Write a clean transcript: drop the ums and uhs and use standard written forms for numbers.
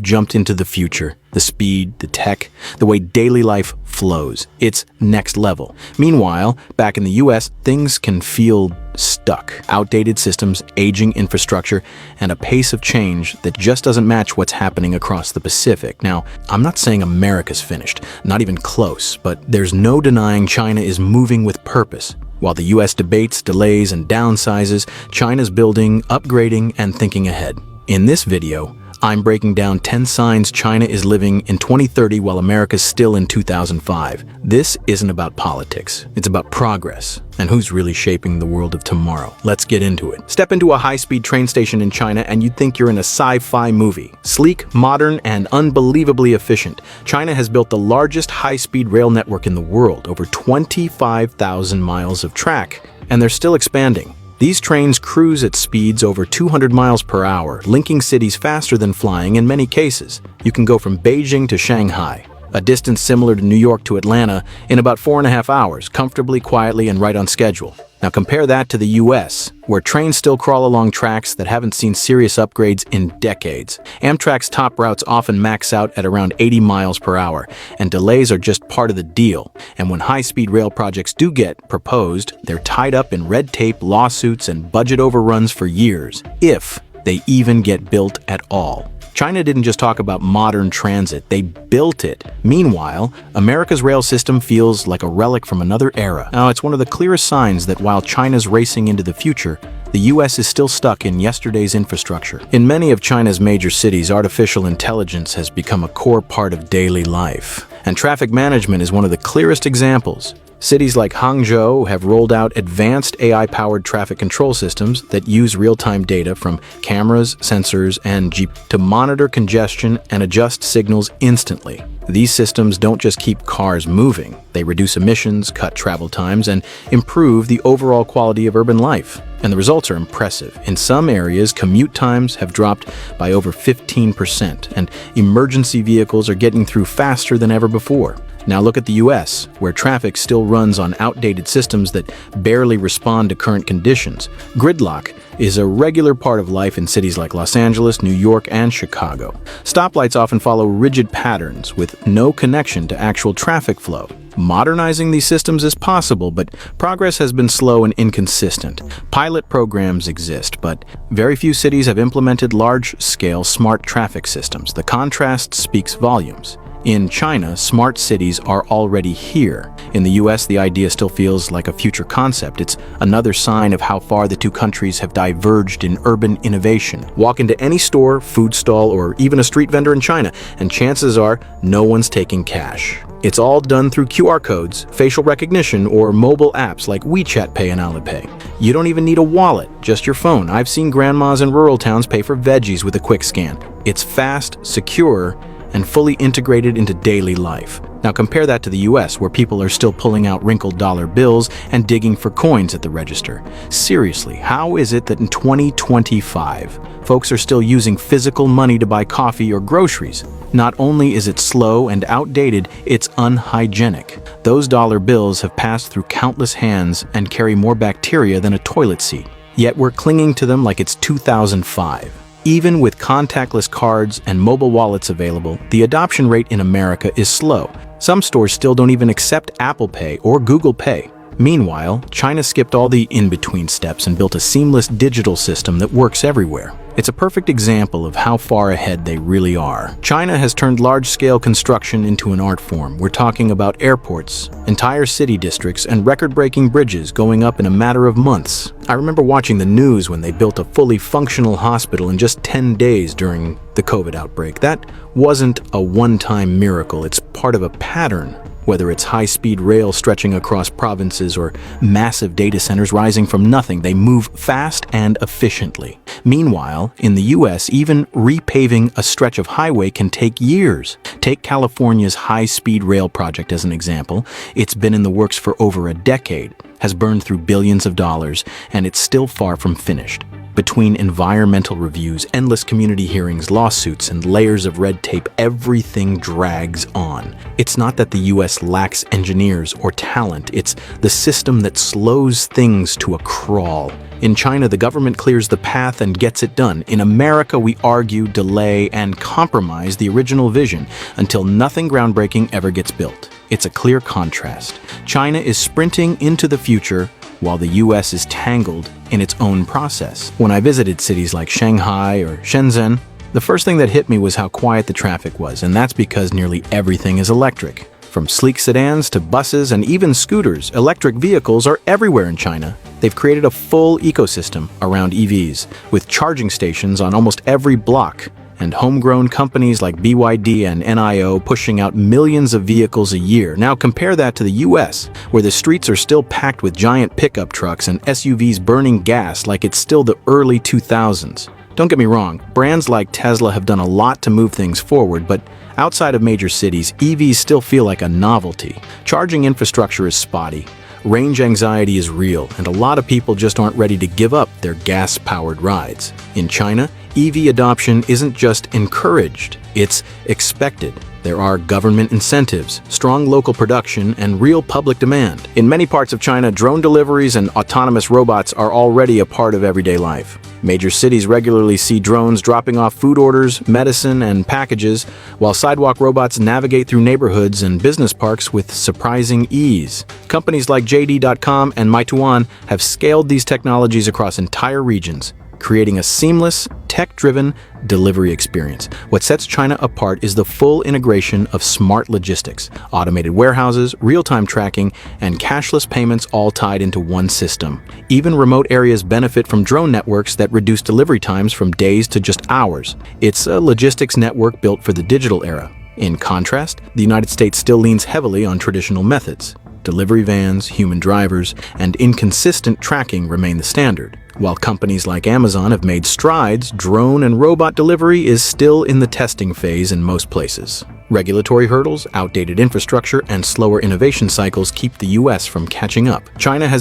Jumped into the future, the speed, the tech, the way daily life flows. It's next level. Meanwhile, back in the US, things can feel stuck. Outdated systems, aging infrastructure, and a pace of change that just doesn't match what's happening across the Pacific. Now, I'm not saying America's finished, not even close, but there's no denying China is moving with purpose. While the US debates, delays, and downsizes, China's building, upgrading, and thinking ahead. In this video, I'm breaking down 10 signs China is living in 2030 while America's still in 2005. This isn't about politics. It's about progress and who's really shaping the world of tomorrow. Let's get into it. Step into a high-speed train station in China and you'd think you're in a sci-fi movie. Sleek, modern, and unbelievably efficient, China has built the largest high-speed rail network in the world, over 25,000 miles of track, and they're still expanding. These trains cruise at speeds over 200 miles per hour, linking cities faster than flying in many cases. You can go from Beijing to Shanghai, a distance similar to New York to Atlanta, in about 4.5 hours, comfortably, quietly, and right on schedule. Now compare that to the US, where trains still crawl along tracks that haven't seen serious upgrades in decades. Amtrak's top routes often max out at around 80 miles per hour, and delays are just part of the deal. And when high-speed rail projects do get proposed, they're tied up in red tape, lawsuits, and budget overruns for years, if they even get built at all. China didn't just talk about modern transit, they built it. Meanwhile, America's rail system feels like a relic from another era. Now, it's one of the clearest signs that while China's racing into the future, the US is still stuck in yesterday's infrastructure. In many of China's major cities, artificial intelligence has become a core part of daily life. And traffic management is one of the clearest examples. Cities like Hangzhou have rolled out advanced AI-powered traffic control systems that use real-time data from cameras, sensors, and GPS to monitor congestion and adjust signals instantly. These systems don't just keep cars moving, they reduce emissions, cut travel times, and improve the overall quality of urban life. And the results are impressive. In some areas, commute times have dropped by over 15%, and emergency vehicles are getting through faster than ever before. Now look at the US, where traffic still runs on outdated systems that barely respond to current conditions. Gridlock is a regular part of life in cities like Los Angeles, New York, and Chicago. Stoplights often follow rigid patterns with no connection to actual traffic flow. Modernizing these systems is possible, but progress has been slow and inconsistent. Pilot programs exist, but very few cities have implemented large-scale smart traffic systems. The contrast speaks volumes. In China, smart cities are already here. In the US, the idea still feels like a future concept. It's another sign of how far the two countries have diverged in urban innovation. Walk into any store, food stall, or even a street vendor in China, and chances are no one's taking cash. It's all done through QR codes, facial recognition, or mobile apps like WeChat Pay and Alipay. You don't even need a wallet, just your phone. I've seen grandmas in rural towns pay for veggies with a quick scan. It's fast, secure, and fully integrated into daily life. Now compare that to the US, where people are still pulling out wrinkled dollar bills and digging for coins at the register. Seriously, how is it that in 2025, folks are still using physical money to buy coffee or groceries? Not only is it slow and outdated, it's unhygienic. Those dollar bills have passed through countless hands and carry more bacteria than a toilet seat. Yet we're clinging to them like it's 2005. Even with contactless cards and mobile wallets available, the adoption rate in America is slow. Some stores still don't even accept Apple Pay or Google Pay. Meanwhile, China skipped all the in-between steps and built a seamless digital system that works everywhere. It's a perfect example of how far ahead they really are. China has turned large-scale construction into an art form. We're talking about airports, entire city districts, and record-breaking bridges going up in a matter of months. I remember watching the news when they built a fully functional hospital in just 10 days during the COVID outbreak. That wasn't a one-time miracle. It's part of a pattern. Whether it's high-speed rail stretching across provinces or massive data centers rising from nothing, they move fast and efficiently. Meanwhile, in the US, even repaving a stretch of highway can take years. Take California's high-speed rail project as an example. It's been in the works for over a decade, has burned through billions of dollars, and it's still far from finished. Between environmental reviews, endless community hearings, lawsuits, and layers of red tape, everything drags on. It's not that the US lacks engineers or talent, it's the system that slows things to a crawl. In China, the government clears the path and gets it done. In America, we argue, delay, and compromise the original vision until nothing groundbreaking ever gets built. It's a clear contrast. China is sprinting into the future while the US is tangled in its own process. When I visited cities like Shanghai or Shenzhen, the first thing that hit me was how quiet the traffic was, and that's because nearly everything is electric. From sleek sedans to buses and even scooters, electric vehicles are everywhere in China. They've created a full ecosystem around EVs, with charging stations on almost every block, and homegrown companies like BYD and NIO pushing out millions of vehicles a year. Now compare that to the US, where the streets are still packed with giant pickup trucks and SUVs burning gas like it's still the early 2000s. Don't get me wrong, brands like Tesla have done a lot to move things forward, but outside of major cities, EVs still feel like a novelty. Charging infrastructure is spotty, range anxiety is real, and a lot of people just aren't ready to give up their gas-powered rides. In China, EV adoption isn't just encouraged, it's expected. There are government incentives, strong local production, and real public demand. In many parts of China, drone deliveries and autonomous robots are already a part of everyday life. Major cities regularly see drones dropping off food orders, medicine, and packages, while sidewalk robots navigate through neighborhoods and business parks with surprising ease. Companies like JD.com and Meituan have scaled these technologies across entire regions, creating a seamless, tech-driven delivery experience. What sets China apart is the full integration of smart logistics, automated warehouses, real-time tracking, and cashless payments all tied into one system. Even remote areas benefit from drone networks that reduce delivery times from days to just hours. It's a logistics network built for the digital era. In contrast, the United States still leans heavily on traditional methods. Delivery vans, human drivers, and inconsistent tracking remain the standard. While companies like Amazon have made strides, drone and robot delivery is still in the testing phase in most places. Regulatory hurdles, outdated infrastructure, and slower innovation cycles keep the US from catching up. China has